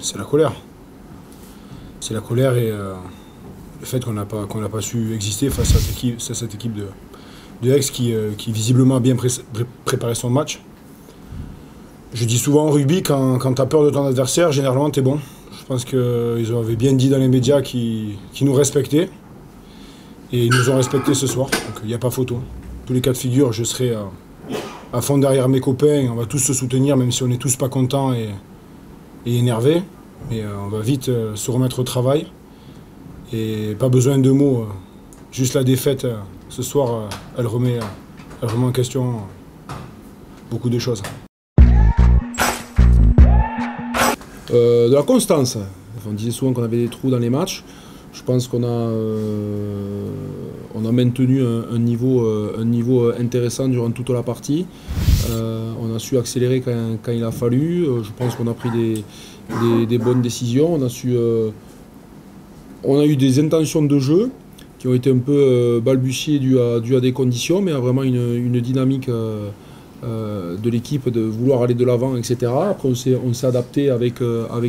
c'est la colère. C'est la colère et le fait qu'on n'a pas su exister face à cette équipe de Aix qui visiblement a bien préparé son match. Je dis souvent en rugby, quand tu as peur de ton adversaire, généralement tu es bon. Je pense qu'ils avaient bien dit dans les médias qu'ils nous respectaient. Et ils nous ont respectés ce soir, donc il n'y a pas photo. Tous les cas de figure, je serai à fond derrière mes copains, on va tous se soutenir, même si on n'est tous pas contents et énervés. Mais on va vite se remettre au travail. Et pas besoin de mots, juste la défaite ce soir, elle remet en question beaucoup de choses. De la constance. On disait souvent qu'on avait des trous dans les matchs. Je pense qu'on a maintenu un niveau intéressant durant toute la partie. On a su accélérer quand il a fallu. Je pense qu'on a pris des bonnes décisions. On a eu des intentions de jeu qui ont été un peu balbutiées dû à des conditions, mais à vraiment une dynamique de l'équipe de vouloir aller de l'avant, etc. Après, on s'est adapté avec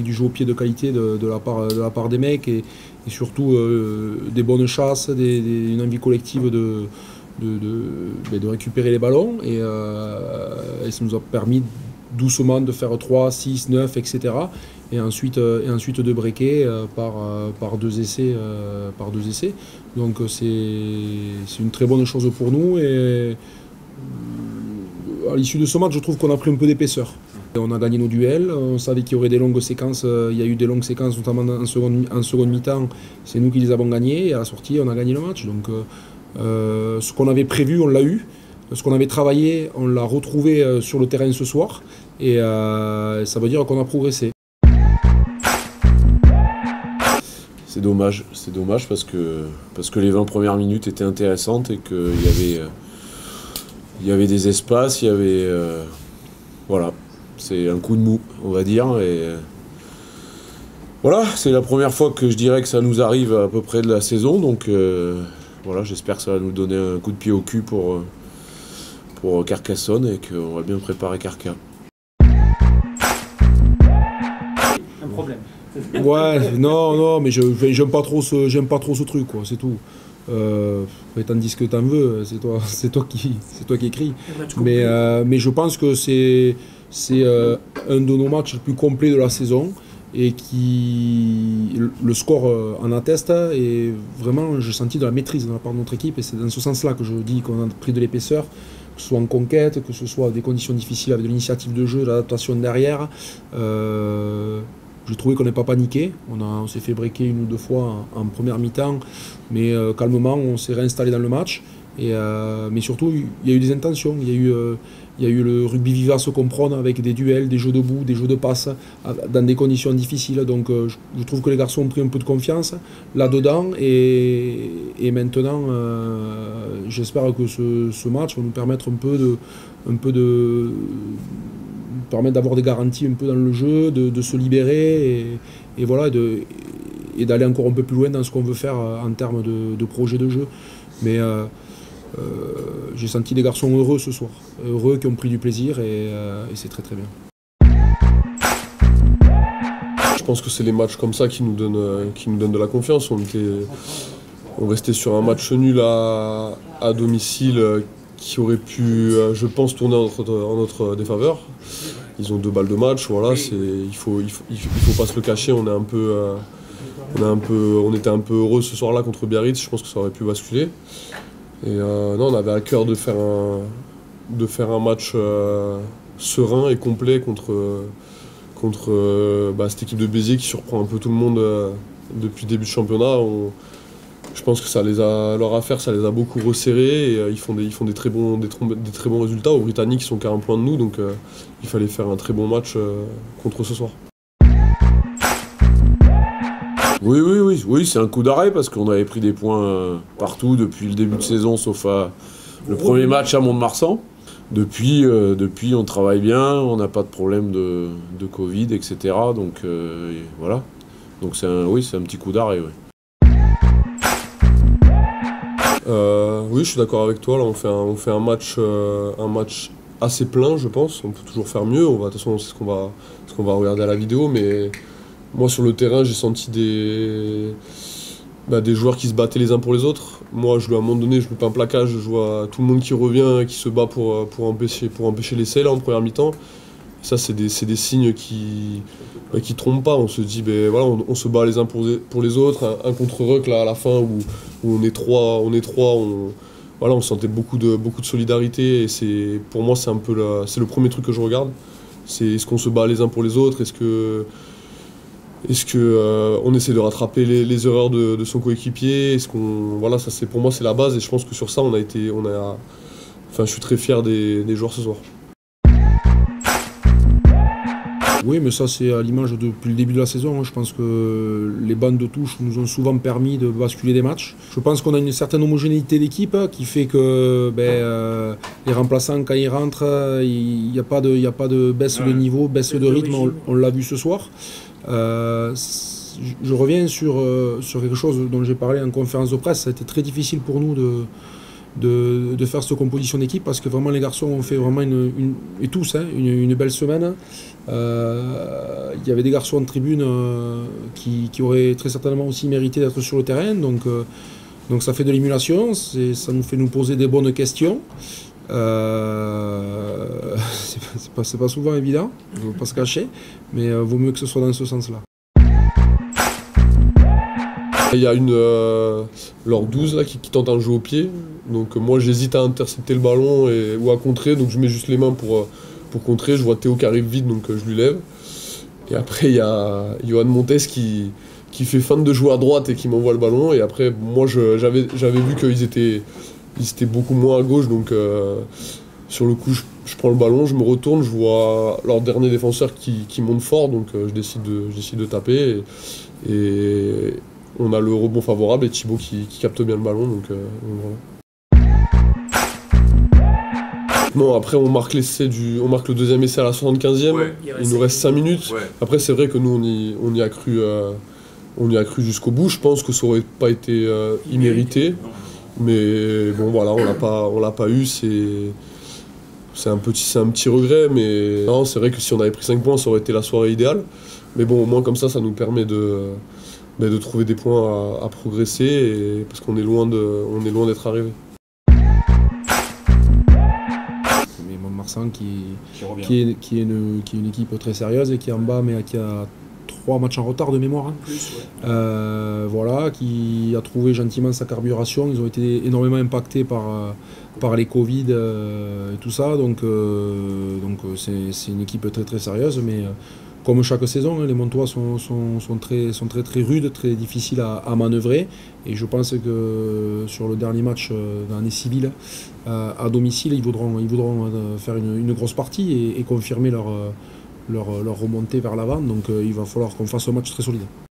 du jeu au pied de qualité de la part des mecs et surtout des bonnes chasses, une envie collective de récupérer les ballons. Et ça nous a permis doucement de faire 3, 6, 9, etc. Et ensuite de breaker par deux essais. Donc c'est une très bonne chose pour nous. Et à l'issue de ce match, je trouve qu'on a pris un peu d'épaisseur. On a gagné nos duels, on savait qu'il y aurait des longues séquences, il y a eu des longues séquences, notamment en seconde mi-temps, c'est nous qui les avons gagnées, et à la sortie, on a gagné le match. Donc ce qu'on avait prévu, on l'a eu, ce qu'on avait travaillé, on l'a retrouvé sur le terrain ce soir, et ça veut dire qu'on a progressé. C'est dommage parce que les 20 premières minutes étaient intéressantes et qu'il y avait des espaces, il y avait... voilà, c'est un coup de mou, on va dire. Et voilà, c'est la première fois que je dirais que ça nous arrive à peu près de la saison. Donc voilà, j'espère que ça va nous donner un coup de pied au cul pour Carcassonne et qu'on va bien préparer Carca. Un problème. Ouais, non, mais j'aime pas trop ce truc, quoi, c'est tout. Tandis que t'en veux, c'est toi qui écris. Mais je pense que c'est un de nos matchs les plus complets de la saison et le score en atteste. Et vraiment, j'ai senti de la maîtrise de la part de notre équipe et c'est dans ce sens-là que je dis qu'on a pris de l'épaisseur, que ce soit en conquête, que ce soit des conditions difficiles avec de l'initiative de jeu, de l'adaptation derrière. J'ai trouvé qu'on n'est pas paniqué, on s'est fait breaker une ou deux fois en première mi-temps, mais calmement on s'est réinstallé dans le match. Mais surtout il y a eu des intentions, il y a eu le rugby vivace qu'on prône avec des duels, des jeux debout, des jeux de passe dans des conditions difficiles. Donc je trouve que les garçons ont pris un peu de confiance là-dedans et maintenant j'espère que ce match va nous permettre permettre d'avoir des garanties un peu dans le jeu, de se libérer et voilà, et d'aller encore un peu plus loin dans ce qu'on veut faire en termes de projet de jeu. Mais j'ai senti des garçons heureux ce soir, heureux, qui ont pris du plaisir et c'est très très bien. Je pense que c'est les matchs comme ça qui nous donnent de la confiance. On restait sur un match nul à domicile qui aurait pu, je pense, tourner en notre défaveur. Ils ont 2 balles de match, voilà, il faut pas se le cacher, on était un peu heureux ce soir-là contre Biarritz, je pense que ça aurait pu basculer. Et non, on avait à cœur de faire un match serein et complet contre cette équipe de Béziers qui surprend un peu tout le monde depuis le début du championnat. Je pense que leur affaire, ça les a beaucoup resserrés et ils font des très bons résultats. Aux Britanniques, ils sont qu'à 1 point de nous, donc il fallait faire un très bon match contre ce soir. Oui, c'est un coup d'arrêt parce qu'on avait pris des points partout depuis le début de saison, sauf le premier match à Mont-de-Marsan. Depuis, on travaille bien, on n'a pas de problème de Covid, etc. Donc voilà. Donc c'est un petit coup d'arrêt. Oui. Oui, je suis d'accord avec toi. Là, on fait un match assez plein, je pense. On peut toujours faire mieux. De toute façon, c'est ce qu'on va regarder à la vidéo, mais Moi, sur le terrain, j'ai senti des joueurs qui se battaient les uns pour les autres. Moi, à un moment donné, je loupe un plaquage, je vois tout le monde qui revient, qui se bat pour empêcher l'essai là, en première mi-temps. Ça, c'est des signes qui trompent pas. On se dit, voilà, on se bat les uns pour les autres. Un contre-ruck là, à la fin où on est trois, voilà, on sentait beaucoup de solidarité. Et pour moi, c'est le premier truc que je regarde. C'est est-ce qu'on se bat les uns pour les autres? Est-ce que on essaie de rattraper les erreurs de son coéquipier? Voilà, ça pour moi c'est la base et je pense que sur ça je suis très fier des joueurs ce soir. Oui, mais ça c'est à l'image depuis le début de la saison. Je pense que les bandes de touche nous ont souvent permis de basculer des matchs. Je pense qu'on a une certaine homogénéité d'équipe qui fait que les remplaçants, quand ils rentrent, il n'y a pas de baisse de niveau, baisse de rythme. On l'a vu ce soir. Je reviens sur quelque chose dont j'ai parlé en conférence de presse. Ça a été très difficile pour nous de faire cette composition d'équipe parce que vraiment les garçons ont fait vraiment et tous une belle semaine. Il y avait des garçons en tribune qui auraient très certainement aussi mérité d'être sur le terrain, donc ça fait de l'émulation, ça nous fait nous poser des bonnes questions. C'est pas souvent évident, on ne va pas se cacher, mais vaut mieux que ce soit dans ce sens-là. Il y a leur 12 là, qui tente un jeu au pied, donc moi j'hésite à intercepter le ballon ou à contrer, donc je mets juste les mains pour contrer. Je vois Théo qui arrive vite, donc je lui lève. Et après il y a Johan Montes qui fait feinte de jouer à droite et qui m'envoie le ballon. Et après moi j'avais vu qu'ils étaient beaucoup moins à gauche, donc sur le coup je prends le ballon, je me retourne, je vois leur dernier défenseur qui monte fort, donc je décide de taper et on a le rebond favorable et Thibaut qui capte bien le ballon, donc voilà. Non, après on marque le deuxième essai à la 75e, ouais, il nous reste 5 minutes. Ouais. Après c'est vrai que nous on y a cru jusqu'au bout. Je pense que ça aurait pas été immérité. Mais bon voilà, on l'a pas eu, c'est un petit regret, mais non, c'est vrai que si on avait pris 5 points, ça aurait été la soirée idéale. Mais bon, au moins comme ça nous permet de trouver des points à progresser, parce qu'on est loin d'être arrivé. Mont-de-Marsan qui est une équipe très sérieuse et qui est en bas, mais qui a 3 matchs en retard de mémoire. Voilà, qui a trouvé gentiment sa carburation. Ils ont été énormément impactés par les Covid et tout ça. Donc c'est une équipe très très sérieuse, mais comme chaque saison, les Montois sont très rudes, très difficiles à manœuvrer. Et je pense que sur le dernier match dans l'année civile, à domicile, ils voudront faire une grosse partie et confirmer leur remontée vers l'avant. Donc il va falloir qu'on fasse un match très solide.